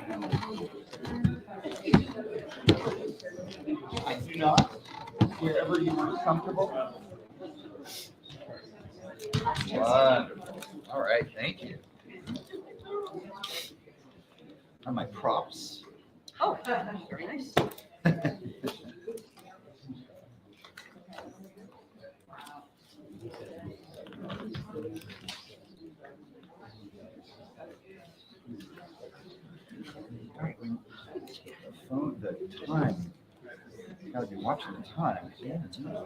I do not. Wherever you are comfortable. Wonderful. All right, thank you. Are my props? Oh, very nice. The time. Gotta be watching the time. Yeah, all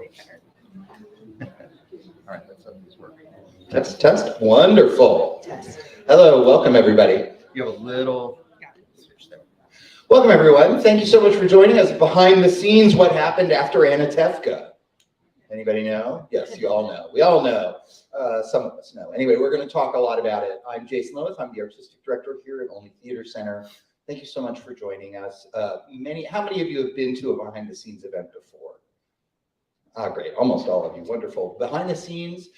right, let's hope this works. Test. Wonderful. Hello, welcome everybody. You have a little switch there. Welcome everyone. Thank you so much for joining us. Behind the scenes, what happened after Anatevka? Anybody know? Yes, you all know. We all know. Some of us know. Anyway, we're going to talk a lot about it. I'm Jason Loewith. I'm the artistic director here at Olney Theatre Center. Thank you so much for joining us. How many of you have been to a behind the scenes event before? Great, almost all of you. Wonderful. Behind the scenes,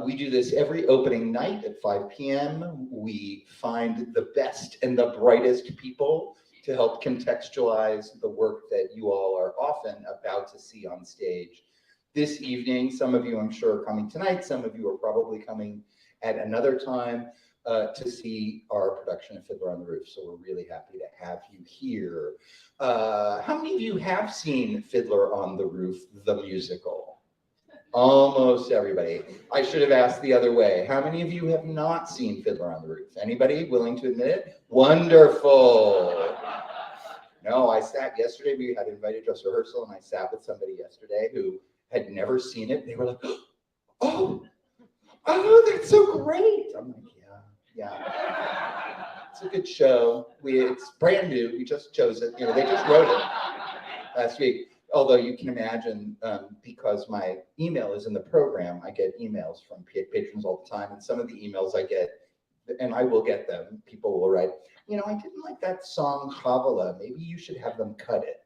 we do this every opening night at 5 p.m. We find the best and the brightest people to help contextualize the work that you all are often about to see on stage. This evening, some of you I'm sure are coming tonight, some of you are probably coming at another time to see our production of Fiddler on the Roof. So we're really happy to have you here. How many of you have seen Fiddler on the Roof, the musical? Almost everybody. I should have asked the other way. How many of you have not seen Fiddler on the Roof? Anybody willing to admit it? Wonderful. No, I sat yesterday, we had invited dress rehearsal, and I sat with somebody yesterday who had never seen it. They were like, oh, that's so great. I'm like, yeah. It's a good show. It's brand new. We just chose it. They just wrote it last week. Although you can imagine, because my email is in the program, I get emails from patrons all the time. And some of the emails I get, and I will get them, people will write, I didn't like that song, Chavala. Maybe you should have them cut it.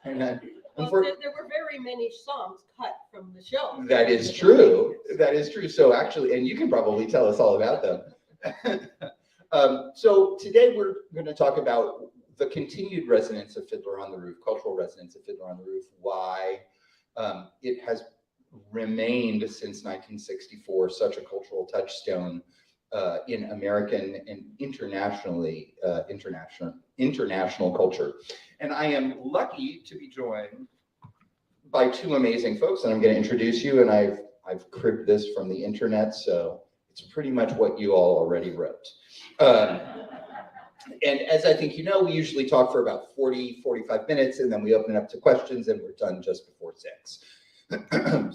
And then, well, there were very many songs cut from the show. That is true. That is true. So actually, and you can probably tell us all about them. So today we're going to talk about the continued resonance of Fiddler on the Roof, cultural resonance of Fiddler on the Roof, why it has remained since 1964 such a cultural touchstone in American and international culture. And I am lucky to be joined by two amazing folks, and I'm going to introduce you, and I've cribbed this from the internet, so it's pretty much what you all already wrote. And as I think you know, we usually talk for about 45 minutes, and then we open it up to questions, and we're done just before 6.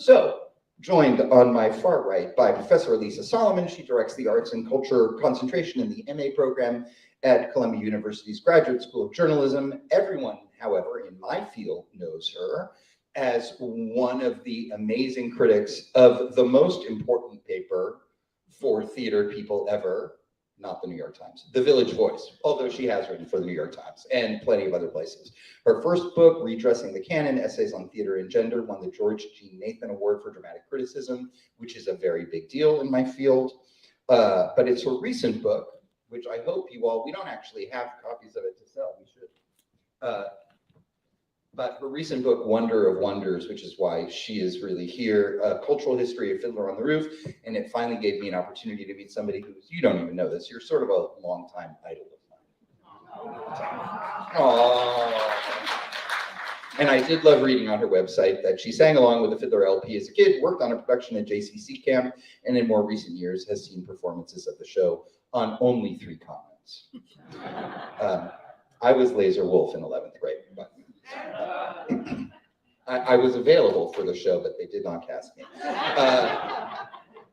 So, joined on my far right by Professor Alisa Solomon. She directs the Arts and Culture concentration in the MA program at Columbia University's Graduate School of Journalism. Everyone, however, in my field knows her as one of the amazing critics of the most important paper for theater people ever, not the New York Times, The Village Voice, although she has written for the New York Times and plenty of other places. Her first book, Redressing the Canon, Essays on Theater and Gender, won the George G. Nathan Award for Dramatic Criticism, which is a very big deal in my field. But it's her recent book, which I hope you all, we don't actually have copies of it to sell, we should. But her recent book, Wonder of Wonders, which is why she is really here, Cultural History of Fiddler on the Roof, and it finally gave me an opportunity to meet somebody who, you don't even know this, you're sort of a longtime idol of mine. Aww. And I did love reading on her website that she sang along with the Fiddler LP as a kid, worked on a production at JCC Camp, and in more recent years has seen performances of the show on only 3 continents. I was Laser Wolf in 11th grade, but I was available for the show, but they did not cast me.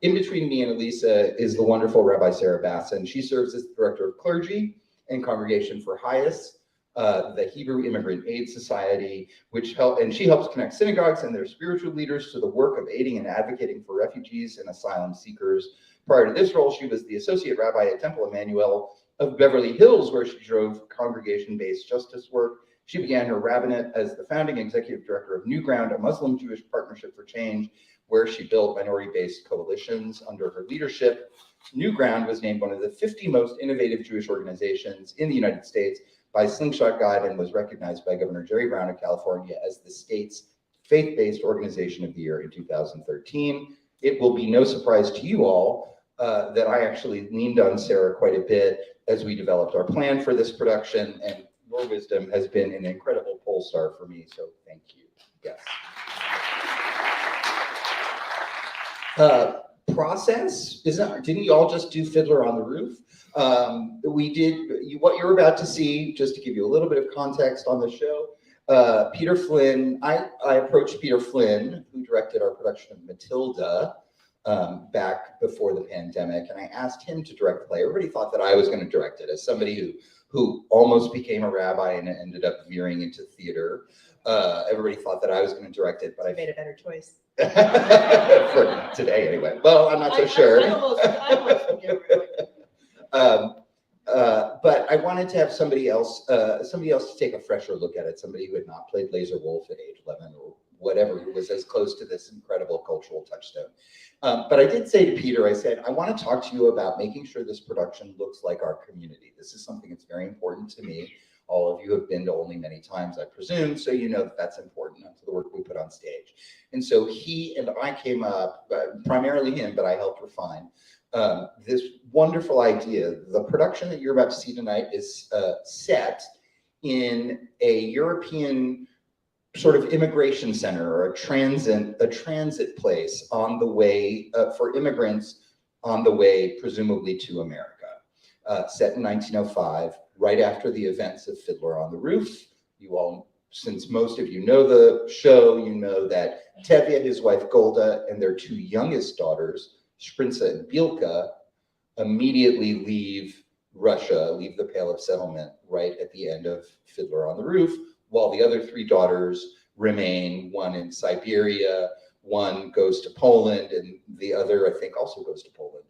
In between me and Alisa is the wonderful Rabbi Sarah Bassin. She serves as the director of Clergy and Congregation for HIAS, the Hebrew Immigrant Aid Society, and she helps connect synagogues and their spiritual leaders to the work of aiding and advocating for refugees and asylum seekers. Prior to this role, she was the associate rabbi at Temple Emmanuel of Beverly Hills, where she drove congregation-based justice work. She began her rabbinate as the founding executive director of New Ground, a Muslim-Jewish partnership for change, where she built minority-based coalitions under her leadership. Newground was named one of the 50 most innovative Jewish organizations in the United States by Slingshot Guide and was recognized by Governor Jerry Brown of California as the state's faith-based organization of the year in 2013. It will be no surprise to you all that I actually leaned on Sarah quite a bit as we developed our plan for this production, and your wisdom has been an incredible pole star for me, so thank you. Yes. Process didn't you all just do Fiddler on the Roof? We did what you're about to see, just to give you a little bit of context on the show. Peter Flynn, I approached Peter Flynn, who directed our production of Matilda back before the pandemic, and I asked him to direct the play. Everybody thought that I was going to direct it, as somebody who almost became a rabbi and ended up veering into theater. Everybody thought that I was going to direct it, but I made a better choice. For today anyway. Well, I'm not so sure. I almost but I wanted to have somebody else to take a fresher look at it, somebody who had not played Laser Wolf at age 11 or whatever, who was as close to this incredible cultural touchstone. But I did say to Peter, I said, I want to talk to you about making sure this production looks like our community. This is something that's very important to me. All of you have been to Olney many times, I presume, so you know that that's important to the work we put on stage. And so he and I came up, primarily him, but I helped refine this wonderful idea. The production that you're about to see tonight is set in a European sort of immigration center or a transit place on the way for immigrants on the way, presumably to America. Set in 1905, right after the events of Fiddler on the Roof. You all, since most of you know the show, you know that Tevye, his wife Golda, and their two youngest daughters, Shprinza and Bielka, immediately leave Russia, leave the Pale of Settlement right at the end of Fiddler on the Roof, while the other three daughters remain, one in Siberia, one goes to Poland, and the other, I think, also goes to Poland.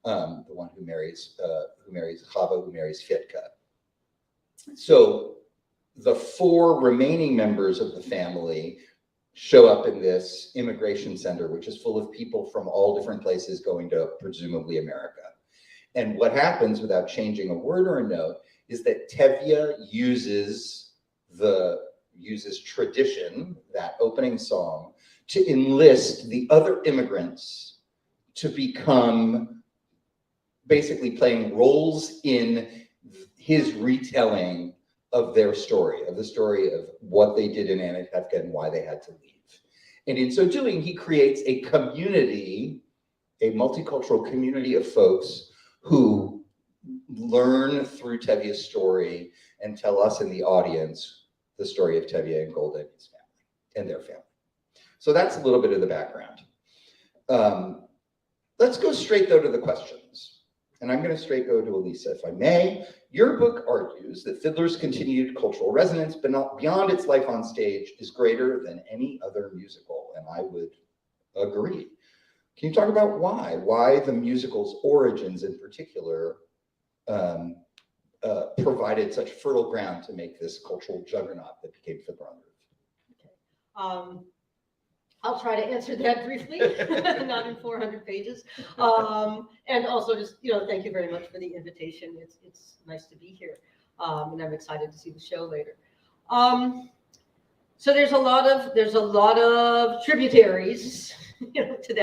The one who marries Chava, who marries Fyetka. So the four remaining members of the family show up in this immigration center, which is full of people from all different places going to presumably America. And what happens, without changing a word or a note, is that Tevye uses tradition, that opening song, to enlist the other immigrants to become basically playing roles in his retelling of their story, of the story of what they did in Anatevka and why they had to leave. And in so doing, he creates a community, a multicultural community of folks who learn through Tevye's story and tell us in the audience the story of Tevye and Golda and his family and their family. So that's a little bit of the background. Let's go straight though to the questions. And I'm going to straight go to Alisa, if I may. Your book argues that Fiddler's continued cultural resonance, but not beyond its life on stage, is greater than any other musical, and I would agree. Can you talk about why the musical's origins in particular provided such fertile ground to make this cultural juggernaut that became Fiddler on the Roof? Okay. I'll try to answer that briefly, not in 400 pages. And also just, thank you very much for the invitation. It's nice to be here. And I'm excited to see the show later. So there's a lot of tributaries, to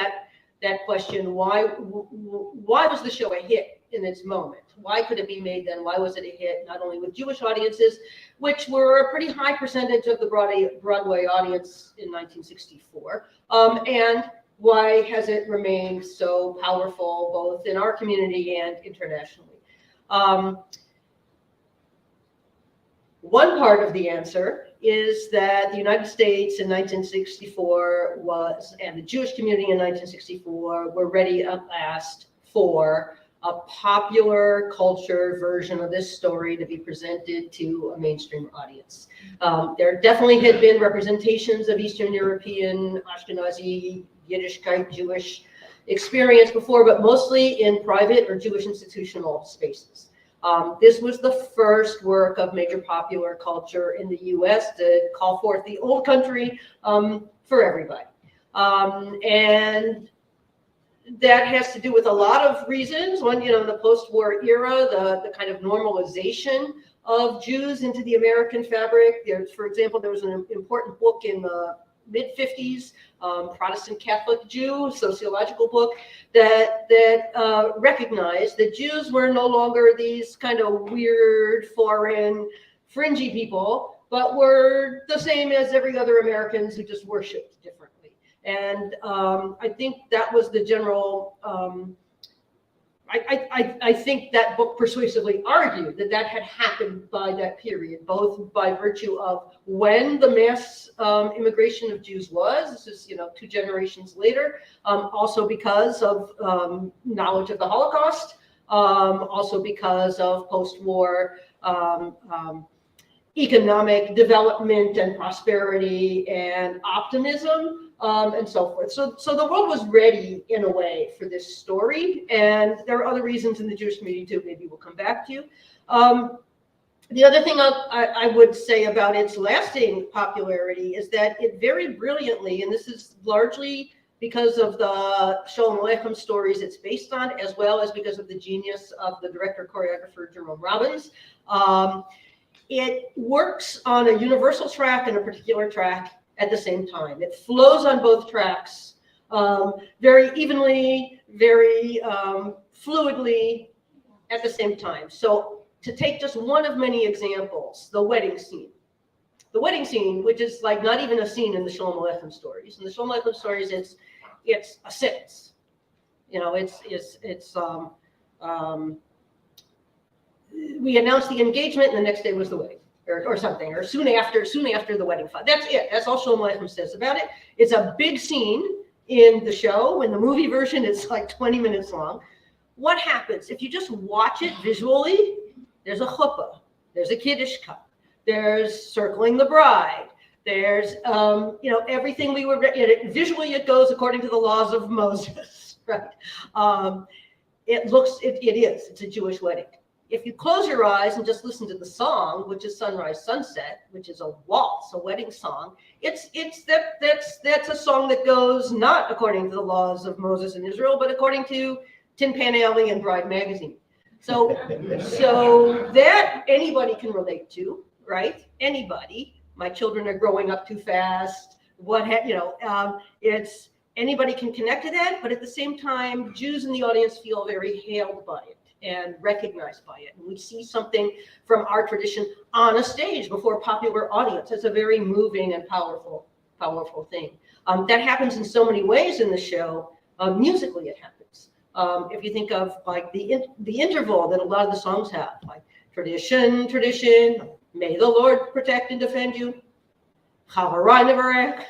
that question. Why was the show a hit in its moment? Why could it be made then? Why was it a hit, not only with Jewish audiences, which were a pretty high percentage of the Broadway audience in 1964, and why has it remained so powerful both in our community and internationally? One part of the answer is that the United States in 1964 and the Jewish community in 1964 were ready at last for a popular culture version of this story to be presented to a mainstream audience. There definitely had been representations of Eastern European, Ashkenazi, Yiddishkeit, Jewish experience before, but mostly in private or Jewish institutional spaces. This was the first work of major popular culture in the US to call forth the old country for everybody. And that has to do with a lot of reasons. One, in the post-war era, the kind of normalization of Jews into the American fabric. For example, there was an important book in the mid-50s, Protestant Catholic Jew, sociological book, that recognized that Jews were no longer these kind of weird, foreign, fringy people, but were the same as every other Americans who just worshipped differently. And I think that was the general, I think that book persuasively argued that had happened by that period, both by virtue of when the mass immigration of Jews was, this is 2 generations later, also because of knowledge of the Holocaust, also because of post-war economic development and prosperity and optimism. And so forth. So the world was ready in a way for this story, and there are other reasons in the Jewish community too. Maybe we'll come back to. The other thing I would say about its lasting popularity is that it very brilliantly, and this is largely because of the Sholem Aleichem stories it's based on, as well as because of the genius of the director-choreographer Jerome Robbins. It works on a universal track and a particular track at the same time. It flows on both tracks very evenly, very fluidly at the same time. So to take just one of many examples, the wedding scene. The wedding scene, which is like not even a scene in the Sholem Aleichem stories. In the Sholem Aleichem stories, it's a sentence. We announced the engagement and the next day was the wedding. Or something, or soon after the wedding. That's it. That's all Sholem Aleichem says about it. It's a big scene in the show. In the movie version, it's like 20 minutes long. What happens if you just watch it visually? There's a chuppah, there's a kiddush cup, there's circling the bride, there's everything we were visually. It goes according to the laws of Moses, right? It's a Jewish wedding. If you close your eyes and just listen to the song, which is Sunrise Sunset, which is a waltz, a wedding song, that's a song that goes not according to the laws of Moses and Israel, but according to Tin Pan Alley and Bride magazine. So that anybody can relate to, right? Anybody. My children are growing up too fast. It's anybody can connect to that, but at the same time, Jews in the audience feel very hailed by it and recognized by it. And we see something from our tradition on a stage before a popular audience. It's a very moving and powerful thing. That happens in so many ways in the show. Musically, it happens. If you think of like the interval that a lot of the songs have, like tradition, may the Lord protect and defend you, Chavarai Nevarech,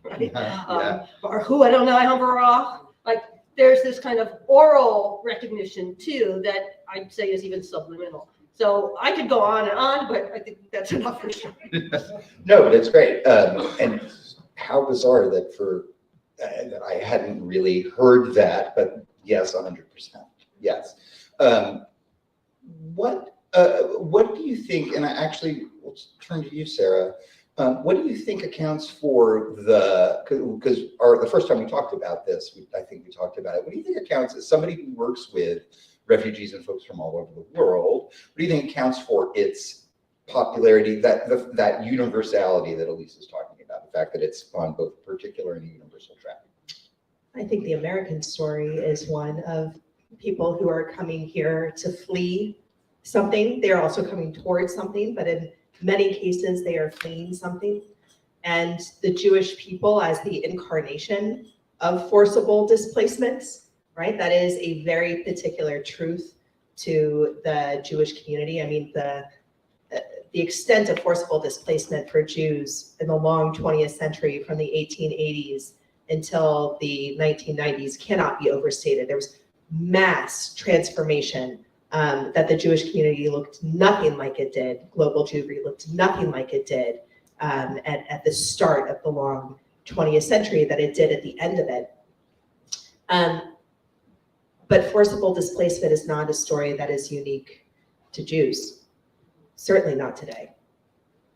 right? Or Hu Adonai Havarach. Like there's this kind of oral recognition too that I'd say is even subliminal. So I could go on and on, but I think that's enough for sure. No, but it's great. And how bizarre that that I hadn't really heard that, but yes, 100%. Yes. What do you think, and let's turn to you, Sarah. What do you think accounts for because the first time we talked about this, I think we talked about it. What do you think accounts, as somebody who works with refugees and folks from all over the world, what do you think accounts for its popularity, that universality that Alisa is talking about, the fact that it's on both particular and universal track? I think the American story is one of people who are coming here to flee something. They are also coming towards something, but in many cases, they are fleeing something. And the Jewish people as the incarnation of forcible displacements, right? That is a very particular truth to the Jewish community. I mean, the extent of forcible displacement for Jews in the long 20th century from the 1880s until the 1990s cannot be overstated. There was mass transformation that the Jewish community looked nothing like it did. Global Jewry looked nothing like it did at the start of the long 20th century that it did at the end of it. But forcible displacement is not a story that is unique to Jews. Certainly not today.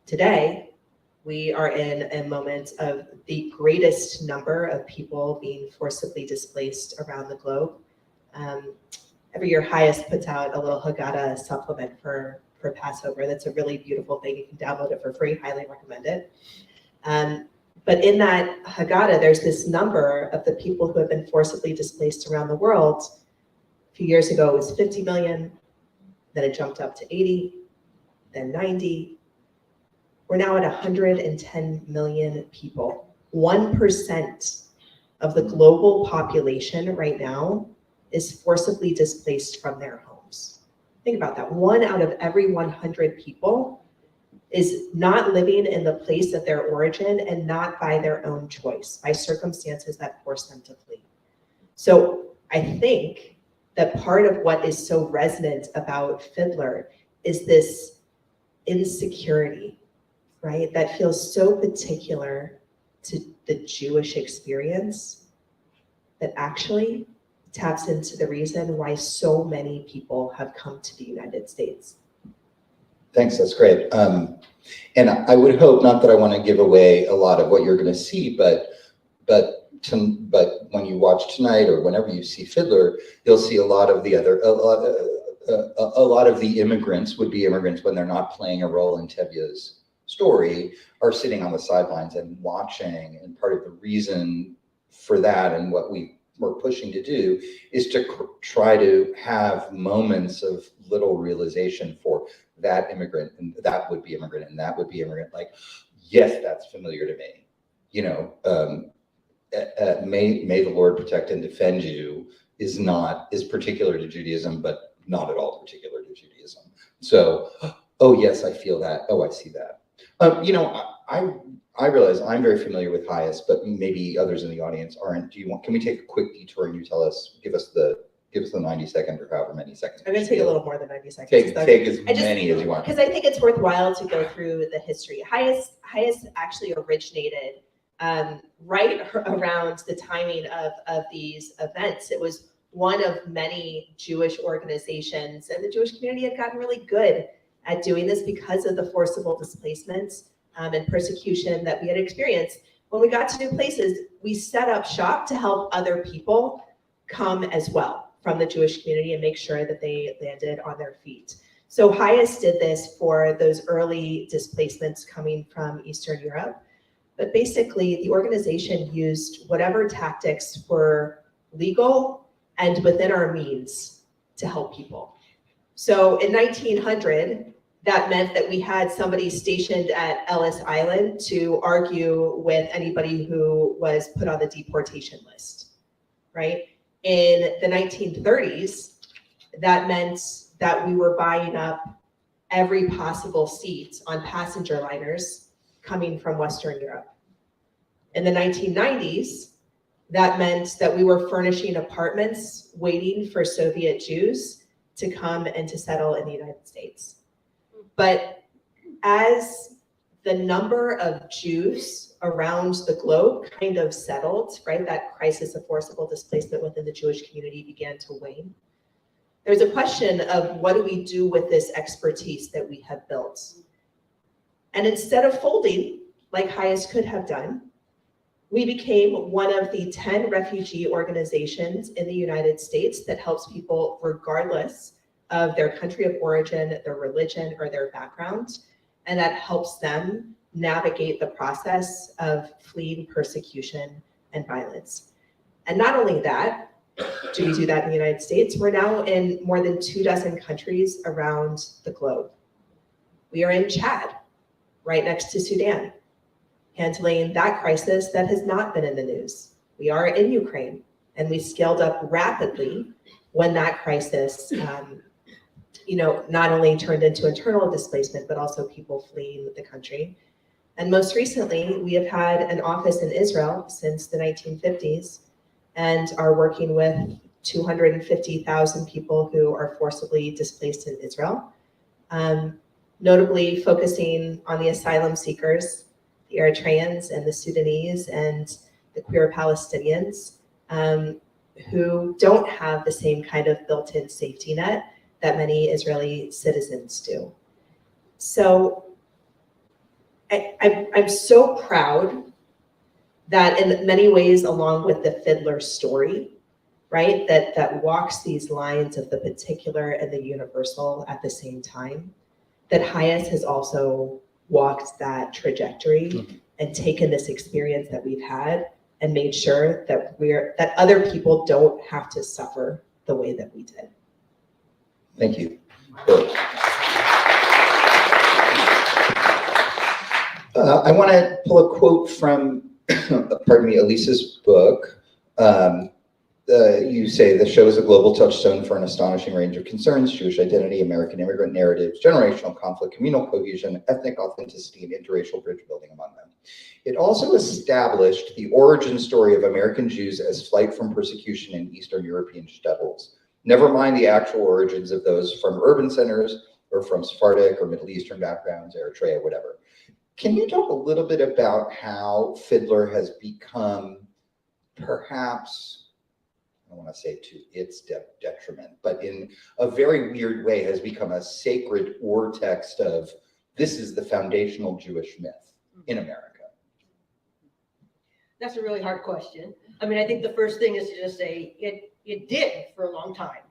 Today, We are in a moment of the greatest number of people being forcibly displaced around the globe. Every year, HIAS puts out a little Haggadah supplement for Passover. That's a really beautiful thing. You can download it for free. Highly recommend it. But in that Haggadah, there's this number of the people who have been forcibly displaced around the world. A few years ago, it was 50 million. Then it jumped up to 80, then 90. We're now at 110 million people. 1% of the global population right now is forcibly displaced from their homes. Think about that. 1 out of every 100 people is not living in the place of their origin and not by their own choice, by circumstances that force them to flee. So I think that part of what is so resonant about Fiddler is this insecurity, right? That feels so particular to the Jewish experience that actually taps into the reason why so many people have come to the United States. Thanks, that's great. And I would hope, not that I want to give away a lot of what you're going to see, but when you watch tonight or whenever you see Fiddler, you'll see a lot of the immigrants, would-be immigrants, when they're not playing a role in Tevye's story, are sitting on the sidelines and watching. And part of the reason for that and what we're pushing to do is to try to have moments of little realization for that immigrant and that would-be immigrant and that would-be immigrant. Like, yes, that's familiar to me. You know, may the Lord protect and defend you is particular to Judaism, but not at all particular to Judaism. So, oh yes, I feel that. Oh, I see that. You know, I realize I'm very familiar with HIAS, but maybe others in the audience aren't. Can we take a quick detour and you give us the 90 second or however many seconds? I'm going to take a little more than 90 seconds. Take as many as you want. Because I think it's worthwhile to go through the history. HIAS actually originated right around the timing of these events. It was one of many Jewish organizations, and the Jewish community had gotten really good at doing this because of the forcible displacements and persecution that we had experienced. When we got to new places, we set up shop to help other people come as well from the Jewish community and make sure that they landed on their feet. So HIAS did this for those early displacements coming from Eastern Europe. But basically, the organization used whatever tactics were legal and within our means to help people. So in 1900, that meant that we had somebody stationed at Ellis Island to argue with anybody who was put on the deportation list, right? In the 1930s, that meant that we were buying up every possible seat on passenger liners coming from Western Europe. In the 1990s, that meant that we were furnishing apartments waiting for Soviet Jews to come and to settle in the United States. But as the number of Jews around the globe kind of settled, right, that crisis of forcible displacement within the Jewish community began to wane, there's a question of what do we do with this expertise that we have built? And instead of folding, like HIAS could have done, we became one of the 10 refugee organizations in the United States that helps people regardless of their country of origin, their religion, or their background, and that helps them navigate the process of fleeing persecution and violence. And not only that, do we do that in the United States? We're now in more than 24 countries around the globe. We are in Chad, right next to Sudan, handling that crisis that has not been in the news. We are in Ukraine, and we scaled up rapidly when that crisis not only turned into internal displacement, but also people fleeing the country. And most recently, we have had an office in Israel since the 1950s and are working with 250,000 people who are forcibly displaced in Israel, notably focusing on the asylum seekers, the Eritreans and the Sudanese and the queer Palestinians who don't have the same kind of built-in safety net that many Israeli citizens do. So I'm so proud that in many ways, along with the Fiddler story, right, that walks these lines of the particular and the universal at the same time, that HIAS has also walked that trajectory and taken this experience that we've had and made sure that that other people don't have to suffer the way that we did. Thank you. I want to pull a quote from, pardon me, Alisa's book. You say the show is a global touchstone for an astonishing range of concerns: Jewish identity, American immigrant narratives, generational conflict, communal cohesion, ethnic authenticity, and interracial bridge building among them. It also established the origin story of American Jews as flight from persecution in Eastern European shtetls. Never mind the actual origins of those from urban centers or from Sephardic or Middle Eastern backgrounds, Eritrea, whatever. Can you talk a little bit about how Fiddler has become, perhaps, I don't want to say to its detriment, but in a very weird way has become a sacred war text of this is the foundational Jewish myth in America? That's a really hard question. I mean, I think the first thing is to just say it did for a long time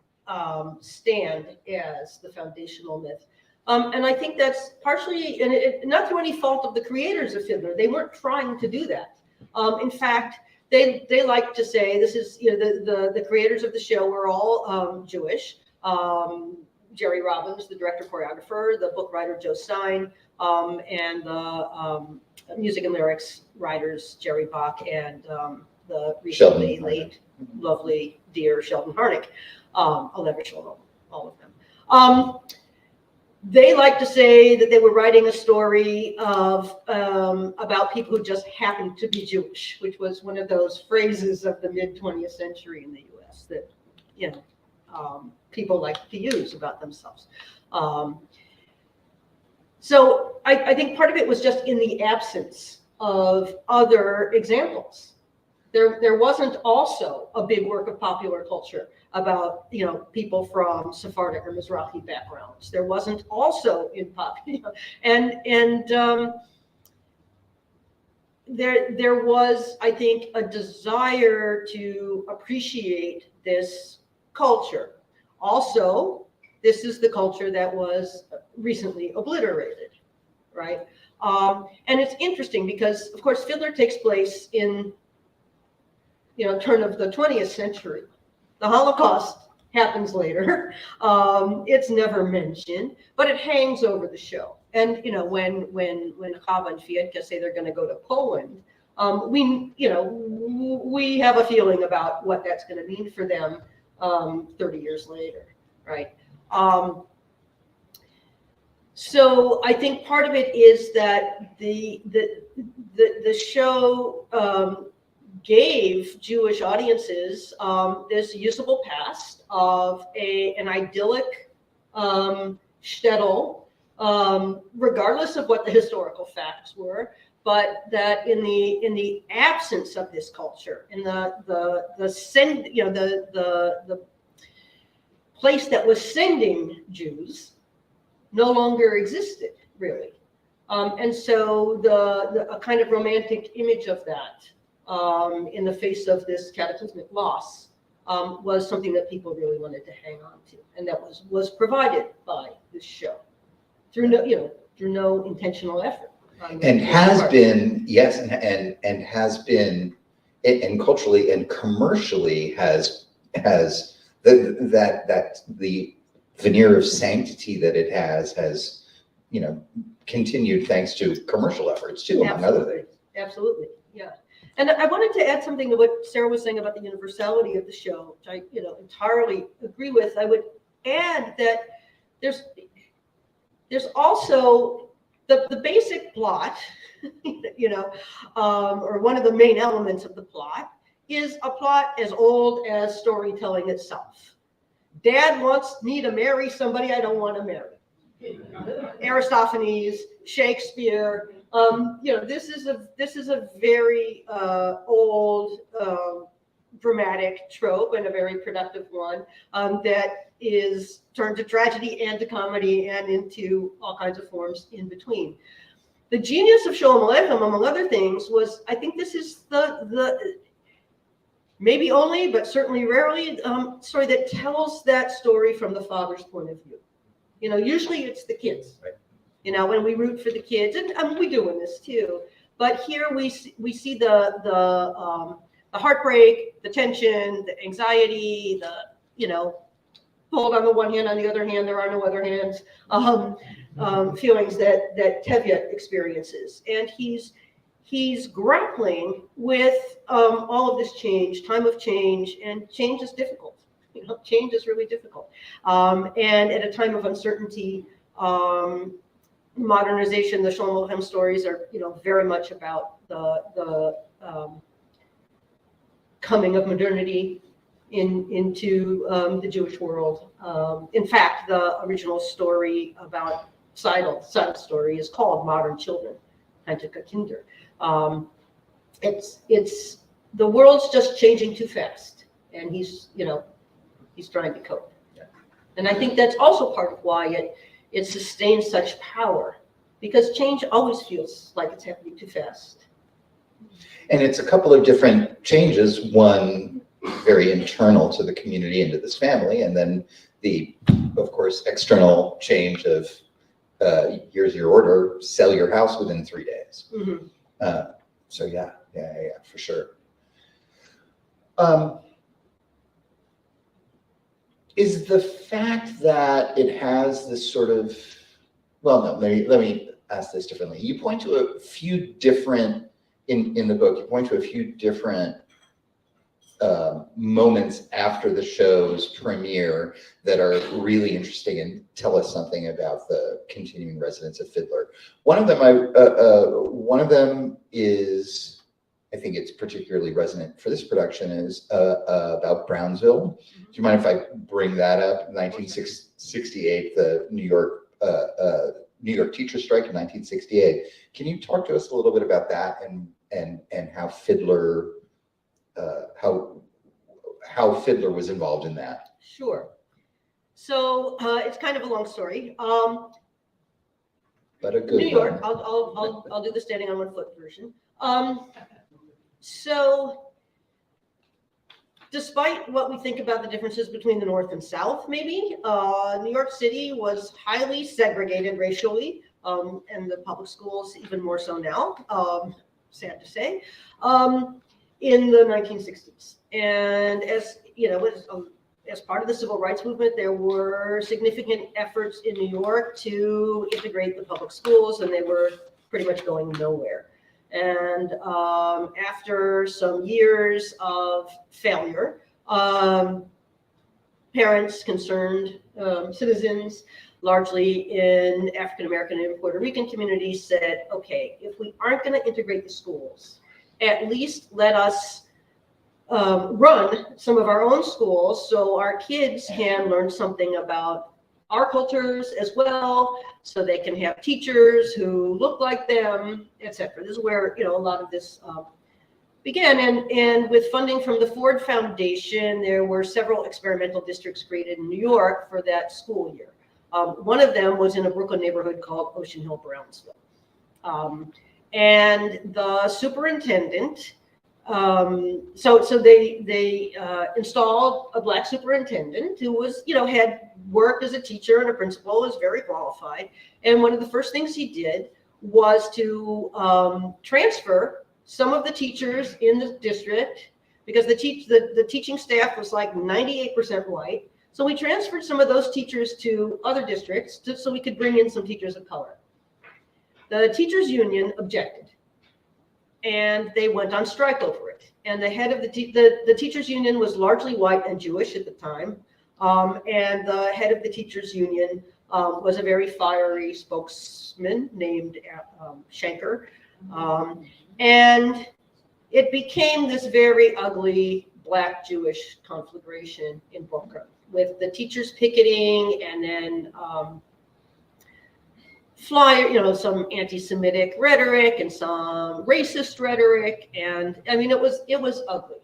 stand as the foundational myth. And I think that's partially, and not through any fault of the creators of Fiddler. They weren't trying to do that. In fact, they like to say this is, the creators of the show were all Jewish. Jerry Robbins, the director choreographer, the book writer Joe Stein, and the music and lyrics writers Jerry Bach and the recently late, lovely, dear Sheldon Harnick. I'll never show all of them. They like to say that they were writing a story of about people who just happened to be Jewish, which was one of those phrases of the mid 20th century in the U.S. that people like to use about themselves. So I think part of it was just in the absence of other examples. There wasn't also a big work of popular culture about people from Sephardic or Mizrahi backgrounds. There wasn't also in popular, and there was, I think, a desire to appreciate this culture. Also, this is the culture that was recently obliterated, right? And it's interesting because, of course, Fiddler takes place in turn of the 20th century. The Holocaust happens later. It's never mentioned, but it hangs over the show. And when Chava and Fietka say they're going to go to Poland, we have a feeling about what that's going to mean for them 30 years later, right? So I think part of it is that the show gave Jewish audiences this usable past of an idyllic shtetl, regardless of what the historical facts were, but that in the absence of this culture, in the place that was sending Jews no longer existed, really. And so a kind of romantic image of that in the face of this cataclysmic loss was something that people really wanted to hang on to, and that was provided by this show through no intentional effort. And has been, yes, and has been, and culturally and commercially has the veneer of sanctity that it has continued thanks to commercial efforts too, among other things. Absolutely, yeah. And I wanted to add something to what Sarah was saying about the universality of the show, which I entirely agree with. I would add that there's also the basic plot, or one of the main elements of the plot is a plot as old as storytelling itself. Dad wants me to marry somebody I don't want to marry. Aristophanes, Shakespeare. This is a very old dramatic trope, and a very productive one that is turned to tragedy and to comedy and into all kinds of forms in between. The genius of Shalom Aleichem, among other things, was, I think this is the maybe only, but certainly rarely, story that tells that story from the father's point of view. You know, usually it's the kids. Right. You know, when we root for the kids, and we do in this too. But here we see the heartbreak, the tension, the anxiety, hold on the one hand, on the other hand, there are no other hands, feelings that Tevye experiences. And he's grappling with all of this change, time of change, and change is difficult. You know, change is really difficult. And at a time of uncertainty, modernization, the Shalom Aleichem stories are, very much about the coming of modernity into the Jewish world. In fact, the original story about Seidel's story is called Modern Children, Anatevka Kinder. It's the world's just changing too fast, and he's trying to cope. Yeah. And I think that's also part of why it sustains such power, because change always feels like it's happening too fast. And it's a couple of different changes, one very internal to the community and to this family, and then the, of course, external change of here's your order, sell your house within 3 days. Mm-hmm. So yeah, for sure. Is the fact that it has this sort of, well, no, let me ask this differently. You point to a few different, in the book, you point to a few different moments after the show's premiere that are really interesting and tell us something about the continuing residence of Fiddler. One of them is, I think it's particularly resonant for this production, is about Brownsville. Do you mind if I bring that up? 1968, the New York teacher strike in 1968. Can you talk to us a little bit about that and how Fiddler how Fiddler was involved in that? Sure. So it's kind of a long story. But a good New York. one. I'll do the standing on one foot version. So despite what we think about the differences between the North and South, maybe, New York City was highly segregated racially, and the public schools even more so now, sad to say, in the 1960s. And as part of the civil rights movement, there were significant efforts in New York to integrate the public schools, and they were pretty much going nowhere. And after some years of failure, parents, concerned citizens, largely in African American and Puerto Rican communities, said, okay, if we aren't going to integrate the schools, at least let us run some of our own schools so our kids can learn something about our cultures as well, so they can have teachers who look like them, etc. This is where a lot of this began. And with funding from the Ford Foundation, there were several experimental districts created in New York for that school year. One of them was in a Brooklyn neighborhood called Ocean Hill, Brownsville. And the superintendent, so they installed a Black superintendent who was, had worked as a teacher and a principal, was very qualified. And one of the first things he did was to transfer some of the teachers in the district, because the teaching staff was like 98% white. So we transferred some of those teachers to other districts so we could bring in some teachers of color. The teachers union objected, and they went on strike over it. And the head of the teachers union was largely white and Jewish at the time. And the head of the teachers union was a very fiery spokesman named Schenker. And it became this very ugly Black Jewish conflagration in Brooklyn, with the teachers picketing and then some anti-Semitic rhetoric and some racist rhetoric. And I mean, it was ugly.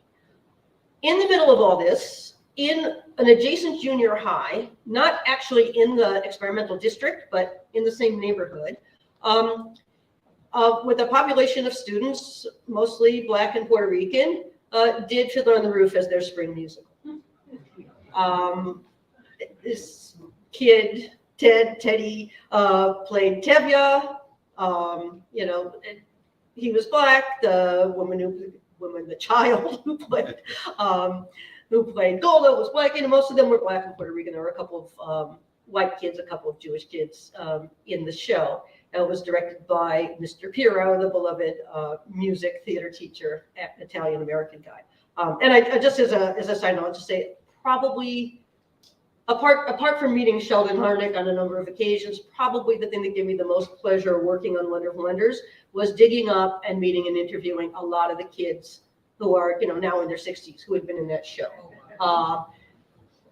In the middle of all this, in an adjacent junior high, not actually in the experimental district, but in the same neighborhood, with a population of students, mostly Black and Puerto Rican, did Fiddler on the Roof as their spring musical. This kid, Teddy, played Tevye. He was Black. The child who played Golda was Black, and most of them were Black and Puerto Rican. There were a couple of white kids, a couple of Jewish kids in the show. It was directed by Mr. Pirro, the beloved music theater teacher, Italian American guy. And I just as a side note, I'll just say probably apart from meeting Sheldon Harnick on a number of occasions, probably the thing that gave me the most pleasure working on Wonderful Wonders was digging up and meeting and interviewing a lot of the kids who are now in their 60s who had been in that show.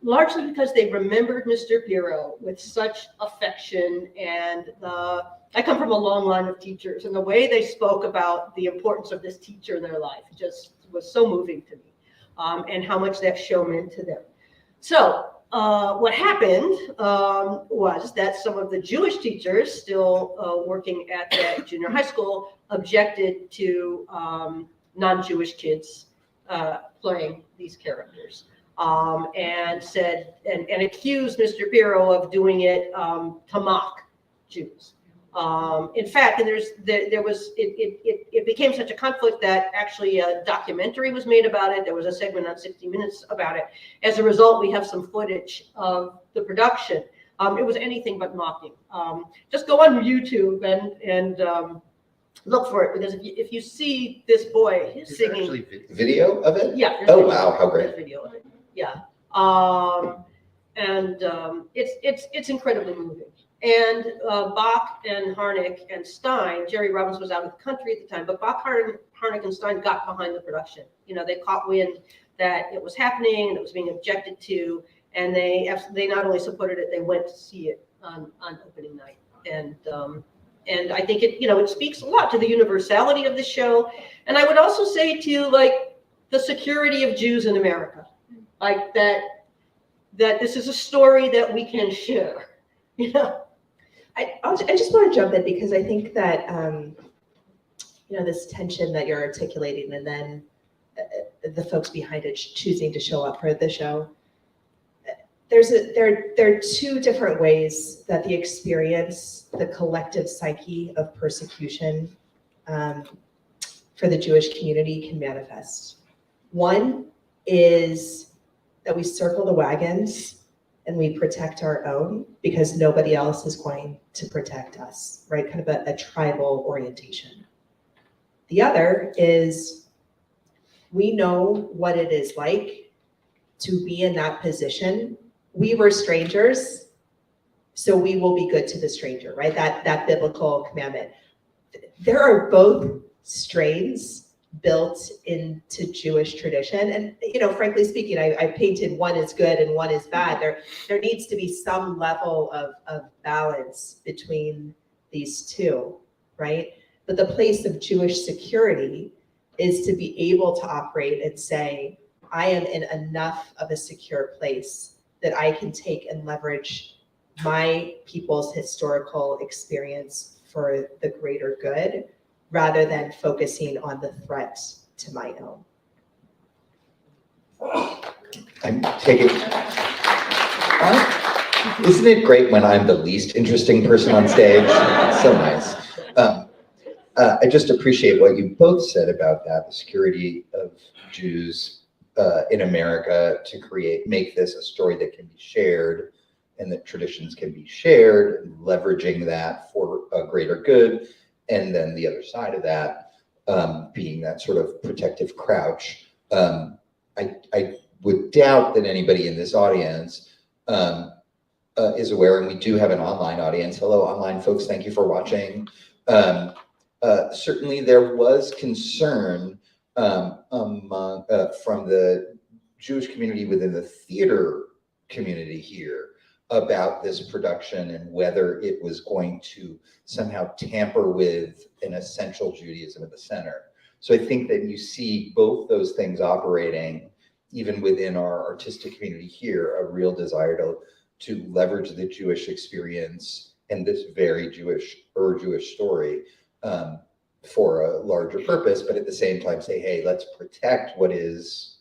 Largely because they remembered Mr. Pirro with such affection, and I come from a long line of teachers, and the way they spoke about the importance of this teacher in their life just was so moving to me, and how much that show meant to them. So what happened was that some of the Jewish teachers still working at that junior high school objected to non-Jewish kids playing these characters. And said and accused Mr. Pirro of doing it to mock Jews. In fact, and it became such a conflict that actually a documentary was made about it. There was a segment on 60 Minutes about it. As a result, we have some footage of the production. It was anything but mocking. Just go on YouTube and look for it, because if you see this boy singing, actually video of it. Yeah. Oh wow, how great! Video of it. Yeah. It's incredibly moving. And Bach and Harnick and Stein, Jerry Robbins was out of the country at the time, but Bach, Harnick, and Stein got behind the production. They caught wind that it was happening and it was being objected to, and they not only supported it, they went to see it on opening night. And I think it speaks a lot to the universality of the show. And I would also say to the security of Jews in America, that this is a story that we can share. I just want to jump in, because I think that this tension that you're articulating, and then the folks behind it choosing to show up for the show. There are two different ways that the experience, the collective psyche of persecution for the Jewish community can manifest. One is that we circle the wagons and we protect our own because nobody else is going to protect us, right? Kind of a tribal orientation. The other is we know what it is like to be in that position. We were strangers, so we will be good to the stranger, right? That biblical commandment. There are both strains built into Jewish tradition. And, frankly speaking, I painted one is good and one is bad. There needs to be some level of balance between these two, right? But the place of Jewish security is to be able to operate and say, I am in enough of a secure place that I can take and leverage my people's historical experience for the greater good, rather than focusing on the threat to my own. I'm taking. Isn't it great when I'm the least interesting person on stage? So nice. I just appreciate what you both said about that, the security of Jews in America to make this a story that can be shared, and that traditions can be shared, and leveraging that for a greater good. And then the other side of that being that sort of protective crouch. I would doubt that anybody in this audience is aware, and we do have an online audience. Hello, online folks, thank you for watching. Certainly there was concern from the Jewish community within the theater community here about this production and whether it was going to somehow tamper with an essential Judaism at the center. So I think that you see both those things operating even within our artistic community here, a real desire to leverage the Jewish experience and this very Jewish story for a larger purpose, but at the same time say, hey, let's protect what is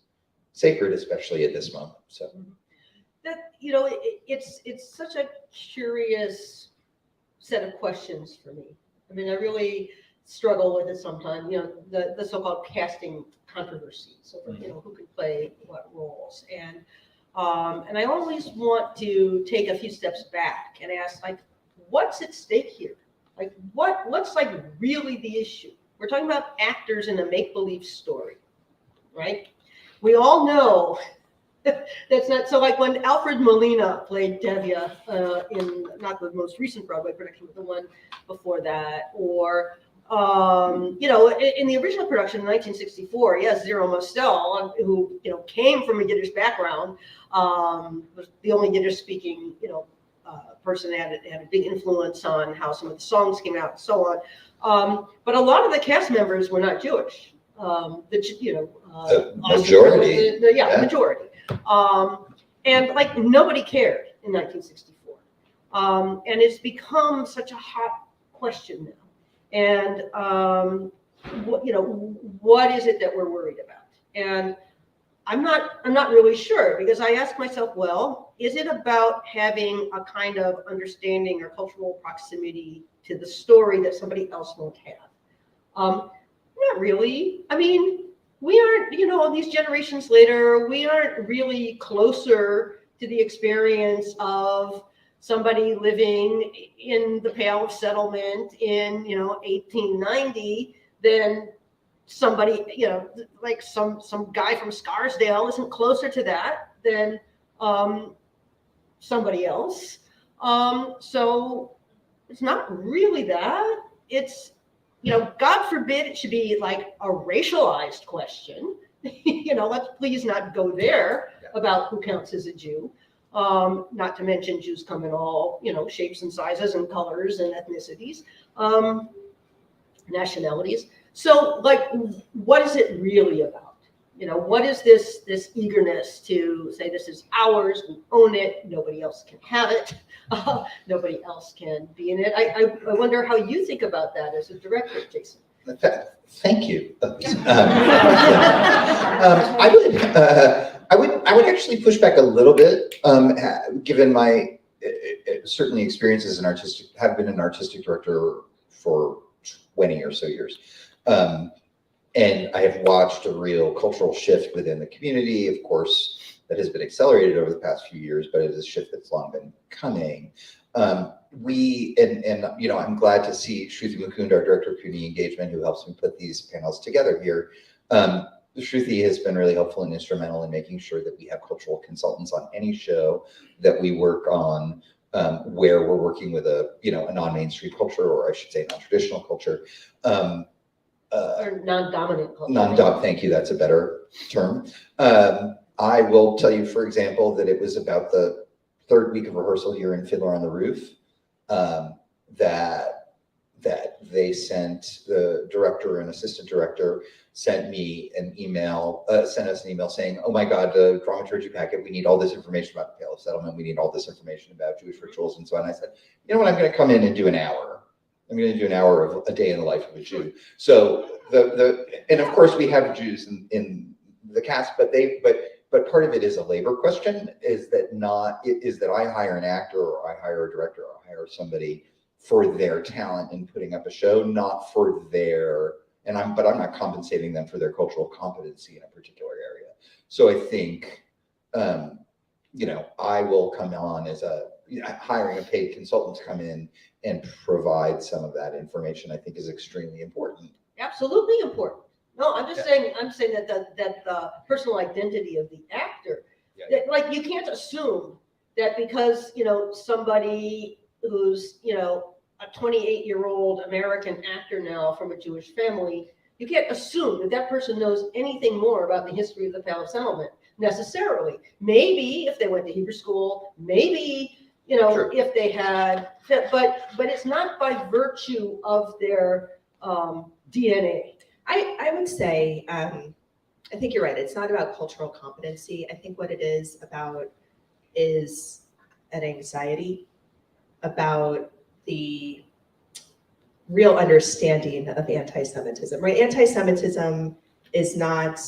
sacred, especially at this moment. So that, it's such a curious set of questions for me. I mean, I really struggle with it sometimes, the so-called casting controversy. So, who could play what roles. And I always want to take a few steps back and ask, like, what's at stake here? Like, what's like really the issue? We're talking about actors in a make-believe story, right? We all know that's not, so like when Alfred Molina played Tevye in not the most recent Broadway production, but the one before that, or in the original production in 1964, yes, Zero Mostel, who came from a Yiddish background, was the only Yiddish-speaking person that had a big influence on how some of the songs came out and so on. But a lot of the cast members were not Jewish. The majority. Majority. And like nobody cared in 1964. And it's become such a hot question now. And what is it that we're worried about? And I'm not really sure, because I ask myself, well, is it about having a kind of understanding or cultural proximity to the story that somebody else won't have? Not really. I mean, we aren't, these generations later, we aren't really closer to the experience of somebody living in the Pale of Settlement in, 1890 than somebody, like some guy from Scarsdale isn't closer to that than somebody else. So it's not really that. It's, God forbid it should be like a racialized question. Let's please not go there about who counts as a Jew. Not to mention Jews come in all, shapes and sizes and colors and ethnicities, nationalities. So, like, what is it really about? What is this eagerness to say this is ours, we own it, nobody else can have it, nobody else can be in it? I wonder how you think about that as a director, Jason. Thank you. I would actually push back a little bit, given my certainly experience as have been an artistic director for 20 or so years. And I have watched a real cultural shift within the community, of course, that has been accelerated over the past few years, but it is a shift that's long been coming. I'm glad to see Shruti Mukund, our Director of Community Engagement, who helps me put these panels together here. Shruti has been really helpful and instrumental in making sure that we have cultural consultants on any show that we work on, where we're working with a non-mainstream culture, or I should say non-traditional culture. Or non-dominant culture. Thank you, that's a better term. I will tell you, for example, that it was about the third week of rehearsal here in Fiddler on the Roof, that they sent, the director and assistant director sent us an email saying, oh my God, the dramaturgy packet, we need all this information about the Pale of Settlement, we need all this information about Jewish rituals and so on. I said, you know what, I'm going to come in and do an hour. I'm going to do an hour of a day in the life of a Jew. So and of course we have Jews in the cast, but part of it is a labor question, is that I hire an actor, or I hire a director, or I hire somebody for their talent in putting up a show, not for their, but I'm not compensating them for their cultural competency in a particular area. So I think, I will come on as hiring a paid consultant to come in and provide some of that information, I think is extremely important. Absolutely important. No, I'm just saying that the personal identity of the actor, that, like, you can't assume that because, somebody who's, a 28-year-old American actor now from a Jewish family, you can't assume that person knows anything more about the history of the Pale of Settlement necessarily. Maybe if they went to Hebrew school, maybe, Sure. if they had, but it's not by virtue of their DNA. I would say, I think you're right. It's not about cultural competency. I think what it is about is an anxiety about the real understanding of anti-Semitism, right? Anti-Semitism is not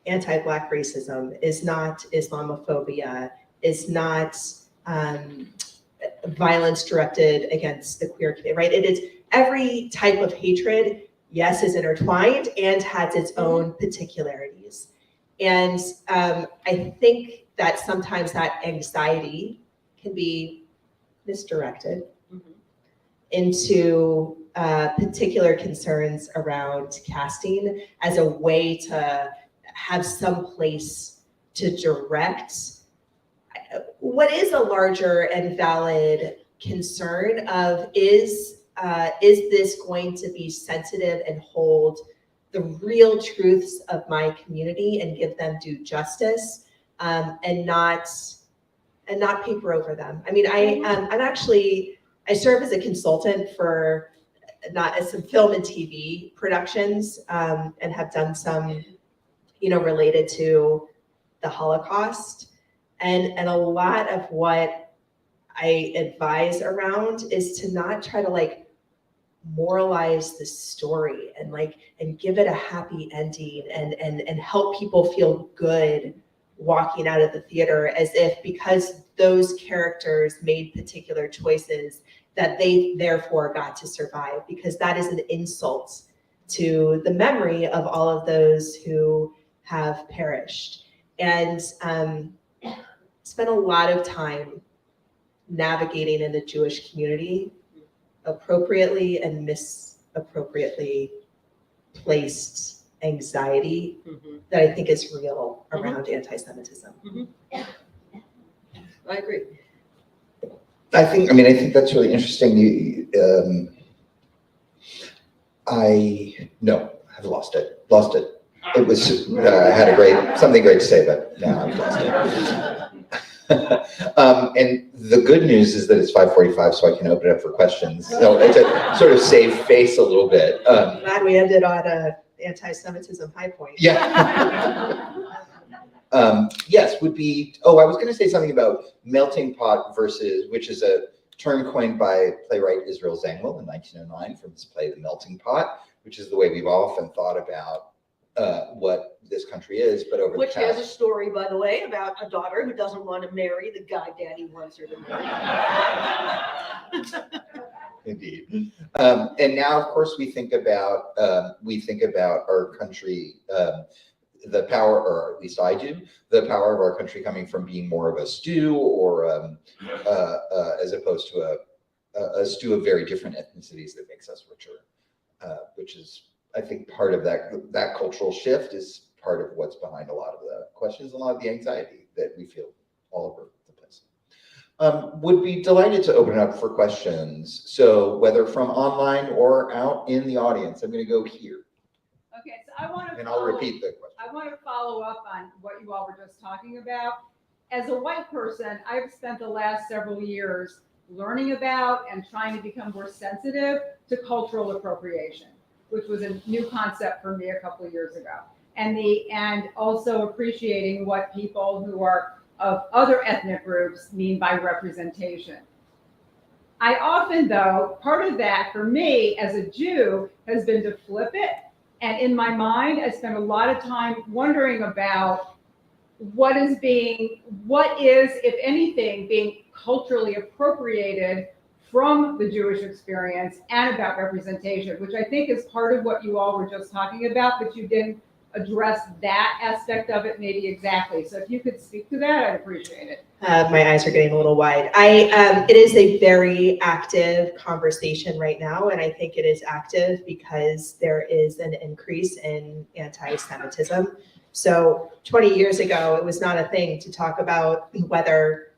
anti-Black racism, is not Islamophobia, is not violence directed against the queer community, right? It is every type of hatred, yes, is intertwined and has its own particularities. And I think that sometimes that anxiety can be misdirected into particular concerns around casting as a way to have some place to direct what is a larger and valid concern of is this going to be sensitive and hold the real truths of my community and give them due justice, and not paper over them. I mean, I serve as a consultant for some film and TV productions, and have done some, related to the Holocaust. And a lot of what I advise around is to not try to moralize the story and give it a happy ending and help people feel good walking out of the theater as if because those characters made particular choices that they therefore got to survive, because that is an insult to the memory of all of those who have perished. And spent a lot of time navigating in the Jewish community appropriately and misappropriately placed anxiety that I think is real around anti-Semitism. I agree. I think that's really interesting. I've lost it. It was, I had something great to say, but now I've lost it. And the good news is that it's 5:45, so I can open it up for questions. So to sort of save face a little bit. Glad we ended on a anti-Semitism high point. Yeah. Yes, I was going to say something about melting pot versus, which is a term coined by playwright Israel Zangwill in 1909 from his play, The Melting Pot, which is the way we've often thought about what this country is, but over Which the past... has a story, by the way, about a daughter who doesn't want to marry the guy daddy wants her to marry. Indeed. And now, of course, we think about our country, the power, or at least I do, the power of our country coming from being more of a stew, or as opposed to a stew of very different ethnicities that makes us richer, which is, I think, part of that cultural shift is part of what's behind a lot of the questions, a lot of the anxiety that we feel all over the place. Would be delighted to open it up for questions. So whether from online or out in the audience, I'm going to go here. Okay, so I want to. And I'll repeat the question. I want to follow up on what you all were just talking about. As a white person, I've spent the last several years learning about and trying to become more sensitive to cultural appropriation, which was a new concept for me a couple of years ago. And also appreciating what people who are of other ethnic groups mean by representation. I often, though, part of that for me as a Jew has been to flip it. And in my mind, I spend a lot of time wondering about what is, if anything, being culturally appropriated from the Jewish experience and about representation, which I think is part of what you all were just talking about, but you didn't address that aspect of it maybe exactly. So if you could speak to that, I'd appreciate it. My eyes are getting a little wide. It is a very active conversation right now, and I think it is active because there is an increase in anti-Semitism. So 20 years ago, it was not a thing to talk about whether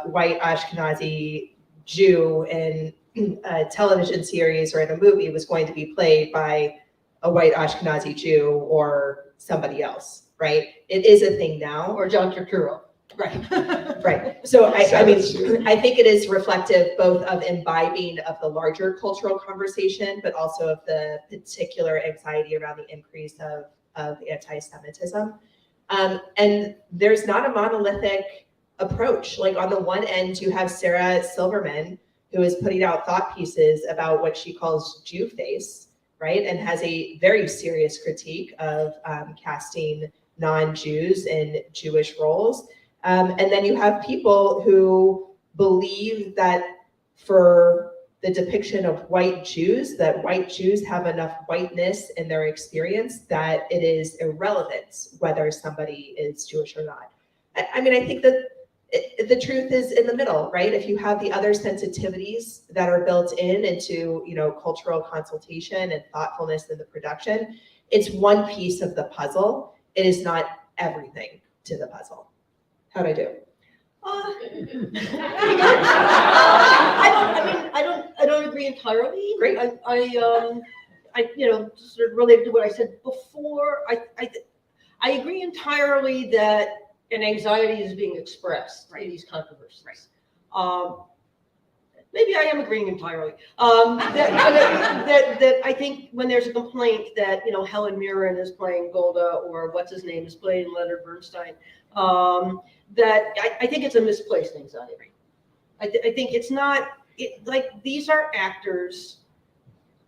white Ashkenazi Jew in a television series or in a movie was going to be played by a white Ashkenazi Jew or somebody else, right? It is a thing now. Or John Turturro. Right, right. So I think it is reflective both of imbibing of the larger cultural conversation, but also of the particular anxiety around the increase of anti-Semitism. And there's not a monolithic approach. Like on the one end, you have Sarah Silverman, who is putting out thought pieces about what she calls Jew face, right? And has a very serious critique of casting non-Jews in Jewish roles. And then you have people who believe that for the depiction of white Jews, that white Jews have enough whiteness in their experience that it is irrelevant whether somebody is Jewish or not. I mean, I think that the truth is in the middle, right? If you have the other sensitivities that are built into, you know, cultural consultation and thoughtfulness in the production, it's one piece of the puzzle. It is not everything to the puzzle. How'd I do? I don't agree entirely. Great. I you know, sort of related to what I said before. I agree entirely that an anxiety is being expressed in these controversies. Right. Maybe I am agreeing entirely. That I think when there's a complaint that, you know, Helen Mirren is playing Golda or what's his name is playing Leonard Bernstein, that I think it's a misplaced anxiety. I think it's not, like, these are actors.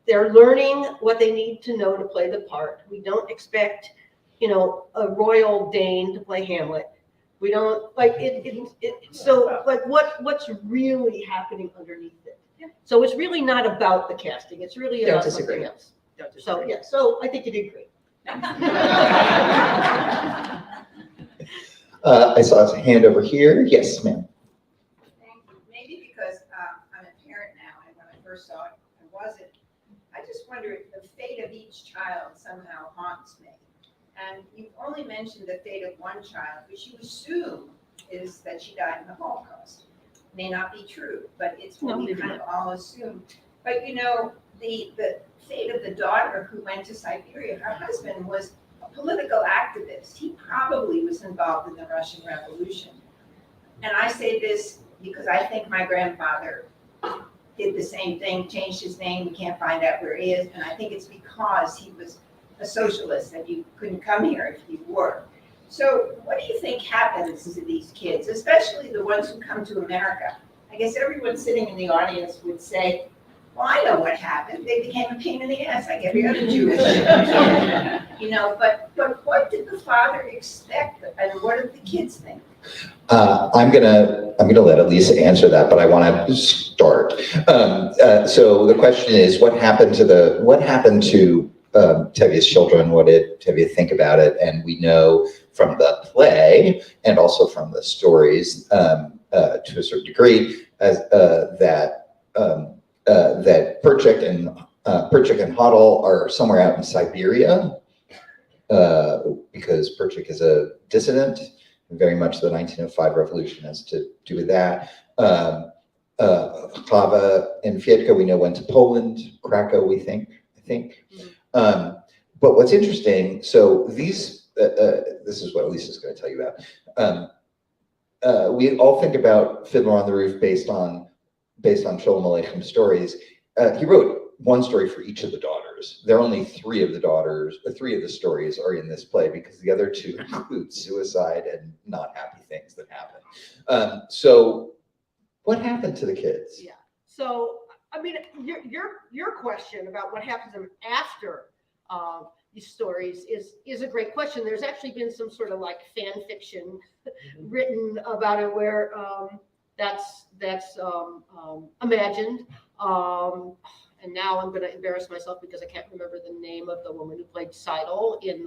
They're learning what they need to know to play the part. We don't expect, you know, a royal Dane to play Hamlet. We don't, like, so, like, what's really happening underneath it? Yeah. So it's really not about the casting. It's really about something else. So, yeah, so I think you'd agree. I saw a hand over here. Yes, ma'am. Thank you. Maybe because I'm a parent now, and when I first saw it, I wasn't. I just wonder if the fate of each child somehow haunts me. And you've only mentioned the fate of one child, which you assume is that she died in the Holocaust. May not be true, but it's what we kind of all assume. But you know, the fate of the daughter who went to Siberia, her husband was a political activist. He probably was involved in the Russian Revolution. And I say this because I think my grandfather did the same thing, changed his name, we can't find out where he is, and I think it's because he was a socialist and you couldn't come here if you were. So what do you think happens to these kids, especially the ones who come to America? I guess everyone sitting in the audience would say, well, I know what happened. They became a pain in the ass like every other Jewish kid. You know, but what did the father expect, and what did the kids think? I'm gonna let Alisa answer that, but I want to start. So the question is, what happened to Tevye's children? What did Tevye think about it? And we know from the play and also from the stories, to a certain degree, that Perchik and Hodel are somewhere out in Siberia, because Perchik is a dissident. Very much the 1905 revolution has to do with that. Chava and Fietka, we know, went to Poland, Krakow, I think. But what's interesting, so these, this is what Alisa's going to tell you about. We all think about Fiddler on the Roof based on Sholem Aleichem's stories. He wrote one story for each of the daughters. There are only three of the stories are in this play because the other two include suicide and not happy things that happen. So what happened to the kids? Yeah. So, I mean, your question about what happens to them after these stories is a great question. There's actually been some sort of like fan fiction written about it where that's imagined. And now I'm going to embarrass myself because I can't remember the name of the woman who played Seidel in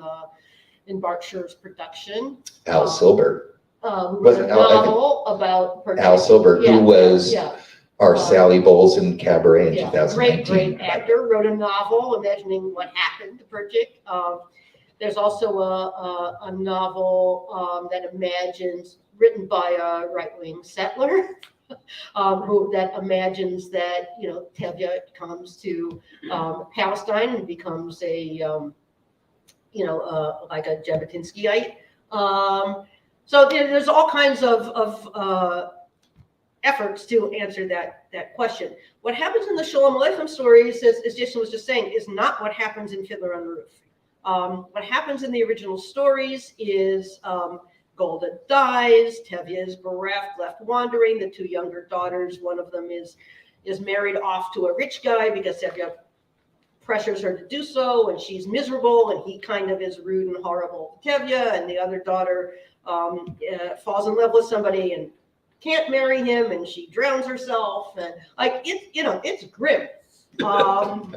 Berkshire's production. Al Silber. Who wrote a novel about Al Silber, who was our Sally Bowles in Cabaret in 2019. Great actor, wrote a novel imagining what happened to Perchik. There's also a novel that imagines, written by a right-wing settler, who that imagines that, you know, Tevye comes to Palestine and becomes a like a Jabotinskyite. So there's all kinds of efforts to answer that question. What happens in the Sholem Aleichem stories, as Jason was just saying, is not what happens in Fiddler on the Roof. What happens in the original stories is Golda dies, Tevye is bereft, left wandering. The two younger daughters, one of them is is married off to a rich guy because Tevye pressures her to do so, and she's miserable, and he kind of is rude and horrible to Tevye, and the other daughter falls in love with somebody and can't marry him, and she drowns herself, and like it's grim. Fiddler on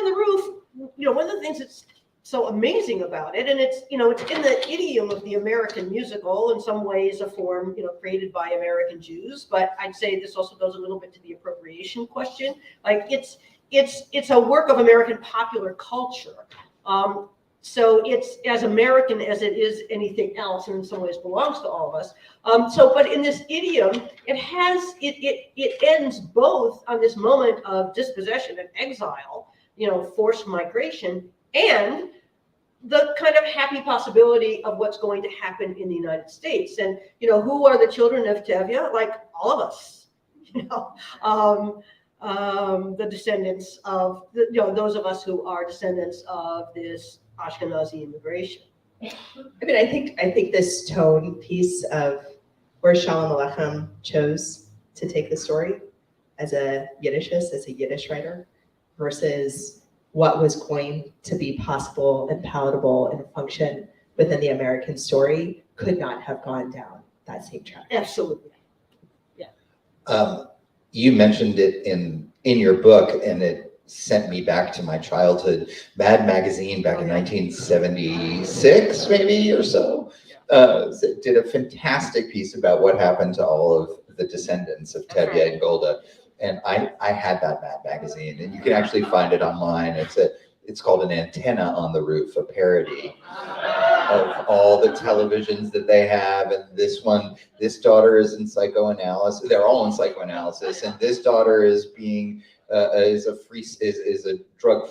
the Roof, one of the things that's so amazing about it, and it's it's in the idiom of the American musical, in some ways a form created by American Jews, but I'd say this also goes a little bit to the appropriation question. Like it's a work of American popular culture. So it's as American as it is anything else, and in some ways belongs to all of us. But in this idiom, it ends both on this moment of dispossession and exile, forced migration, and the kind of happy possibility of what's going to happen in the United States. And who are the children of Tevye? Like all of us, the descendants of those of us who are descendants of this Ashkenazi immigration. I mean, I think this tone piece of where Shalom Aleichem chose to take the story as a Yiddishist, as a Yiddish writer, versus what was going to be possible and palatable and function within the American story could not have gone down that same track. Absolutely. You mentioned it in your book, and it sent me back to my childhood. Mad Magazine back in 1976, maybe or so, did a fantastic piece about what happened to all of the descendants of Tevye and Golda. And I had that Mad Magazine, and you can actually find it online. It's called An Antenna on the Roof, a parody of all the televisions that they have. And this daughter is in psychoanalysis. They're all in psychoanalysis, and this daughter is being is a drug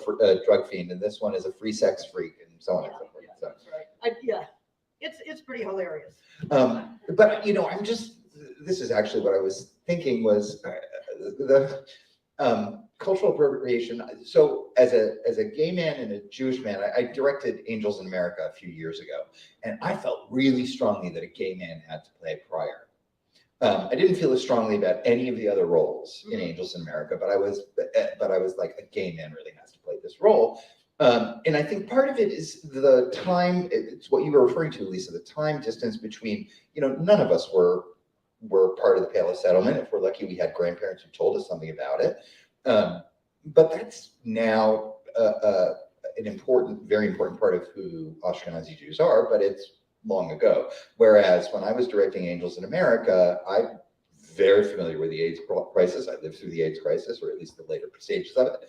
fiend, and this one is a free sex freak, and so on and so forth. So. It's pretty hilarious. But this is actually what I was thinking was the cultural appropriation. So as a gay man and a Jewish man, I directed Angels in America a few years ago, and I felt really strongly that a gay man had to play prior. I didn't feel as strongly about any of the other roles in Angels in America, but I was like, a gay man really has to play this role. And I think part of it is the time. It's what you were referring to, Alisa, the time distance between. None of us were part of the Pale Settlement. If we're lucky, we had grandparents who told us something about it. But that's now an important, very important part of who Ashkenazi Jews are, but it's long ago. Whereas when I was directing Angels in America, I'm very familiar with the AIDS crisis. I lived through the AIDS crisis, or at least the later stages of it.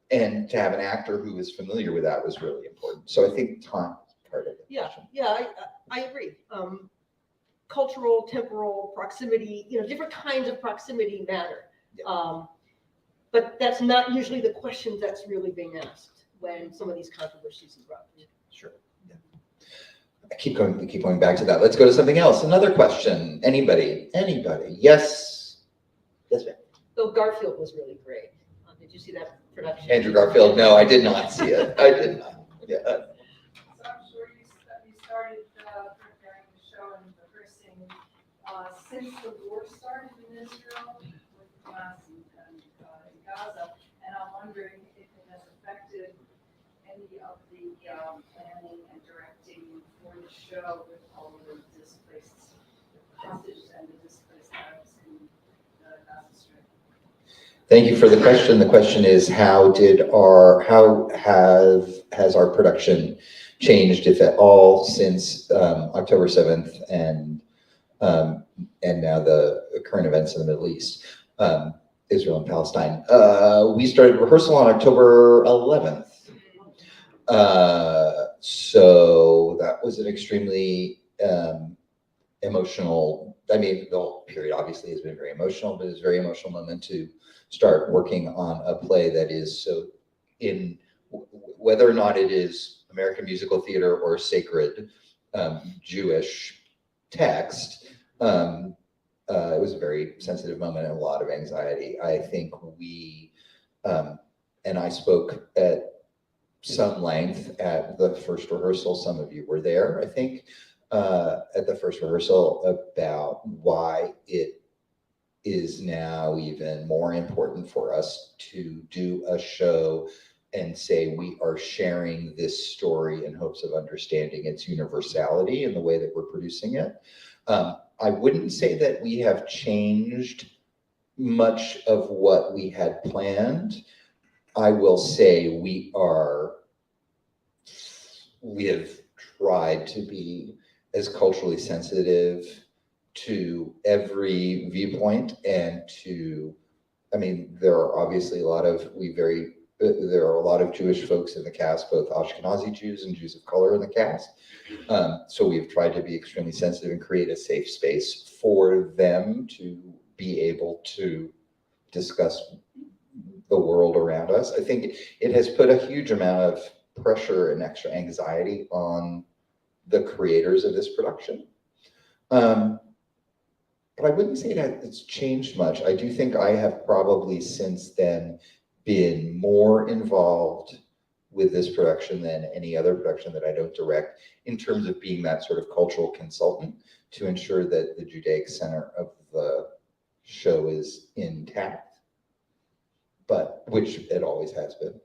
And to have an actor who was familiar with that was really important. So I think time is part of it. I agree. Cultural, temporal proximity, different kinds of proximity matter. Yeah. But that's not usually the question that's really being asked when some of these controversies erupt. Sure. Yeah. I keep going back to that. Let's go to something else. Another question. Anybody? Yes, ma'am. So Garfield was really great. Did you see that production? Andrew Garfield. No, I did not see it. I did not. Yeah. So I'm sure you started preparing the show and rehearsing since the war started in Israel with Hamas and Gaza, and I'm wondering if it has affected any of the planning and directing for the show with all of the displaced hostages and the displaced Arabs in the Gaza Strip. Thank you for the question. The question is, how has our production changed, if at all, since October 7th and now the current events in the Middle East, Israel and Palestine. We started rehearsal on October 11th. So that was an extremely emotional, the whole period obviously has been very emotional, but it's a very emotional moment to start working on a play that is so whether or not it is American musical theater or sacred Jewish text. It was a very sensitive moment and a lot of anxiety. I think we, and I spoke at some length at the first rehearsal. Some of you were there, I think, at the first rehearsal about why it is now even more important for us to do a show and say we are sharing this story in hopes of understanding its universality in the way that we're producing it. I wouldn't say that we have changed much of what we had planned. I will say we have tried to be as culturally sensitive to every viewpoint and there are obviously a lot of Jewish folks in the cast, both Ashkenazi Jews and Jews of color in the cast. So we've tried to be extremely sensitive and create a safe space for them to be able to discuss the world around us. I think it has put a huge amount of pressure and extra anxiety on the creators of this production. But I wouldn't say that it's changed much. I do think I have probably since then been more involved with this production than any other production that I don't direct, in terms of being that sort of cultural consultant to ensure that the Judaic center of the show is intact, but which it always has been.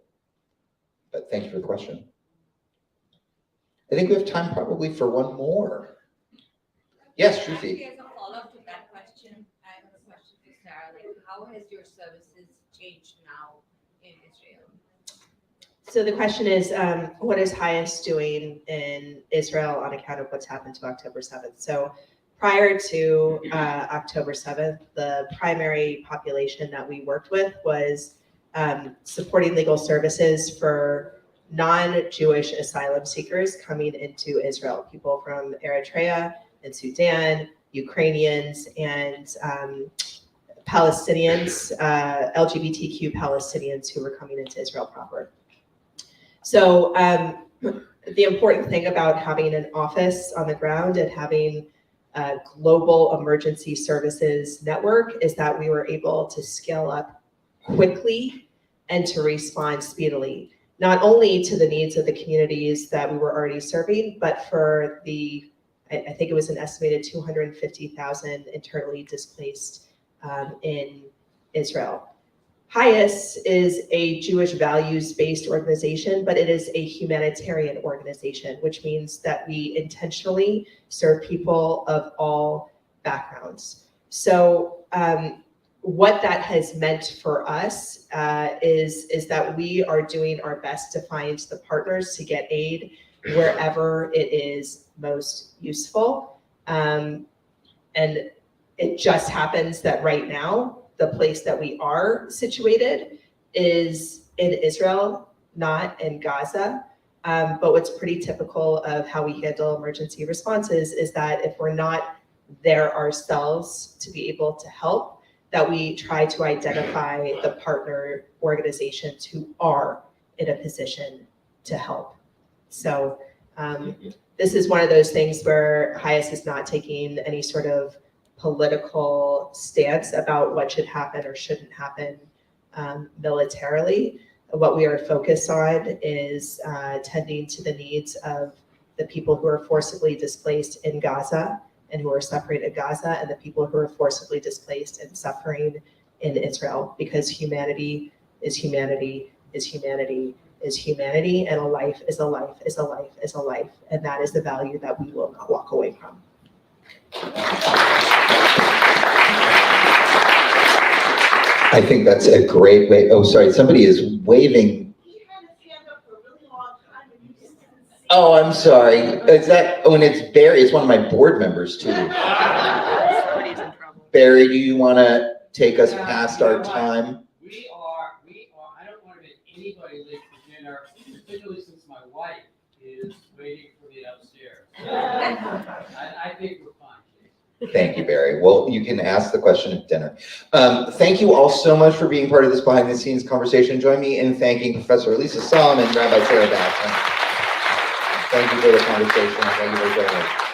But thank you for the question. I think we have time probably for one more. Yes, Shruti. As a follow-up to that question, I have a question for Sarah. Like, how has your services changed now in Israel? So the question is, what is HIAS doing in Israel on account of what's happened to October 7th? So prior to October 7th, the primary population that we worked with was supporting legal services for non-Jewish asylum seekers coming into Israel, people from Eritrea and Sudan, Ukrainians, and Palestinians, LGBTQ Palestinians who were coming into Israel proper. So the important thing about having an office on the ground and having a global emergency services network is that we were able to scale up quickly and to respond speedily, not only to the needs of the communities that we were already serving, but for the, I think it was an estimated 250,000 internally displaced in Israel. HIAS is a Jewish values-based organization, but it is a humanitarian organization, which means that we intentionally serve people of all backgrounds. So what that has meant for us is that we are doing our best to find the partners to get aid wherever it is most useful. And it just happens that right now, the place that we are situated is in Israel, not in Gaza. But what's pretty typical of how we handle emergency responses is that if we're not there ourselves to be able to help, that we try to identify the partner organizations who are in a position to help. So this is one of those things where HIAS is not taking any sort of political stance about what should happen or shouldn't happen militarily. What we are focused on is tending to the needs of the people who are forcibly displaced in Gaza and who are suffering in Gaza, and the people who are forcibly displaced and suffering in Israel, because humanity is humanity is humanity is humanity, and a life is a life is a life is a life, and that is the value that we will not walk away from. I think that's a great way. Oh, sorry, somebody is waving. Oh, I'm sorry. Is that, oh, and it's Barry. It's one of my board members too. Somebody's in trouble. Barry, do you want to take us past our time? We are, I don't want to make anybody late for dinner, particularly since my wife is waiting for me upstairs. I think we're fine. Thank you, Barry. Well, you can ask the question at dinner. Thank you all so much for being part of this behind the scenes conversation. Join me in thanking Professor Alisa Solomon and Rabbi Sarah Bassin. Thank you for the conversation. Thank you for joining us.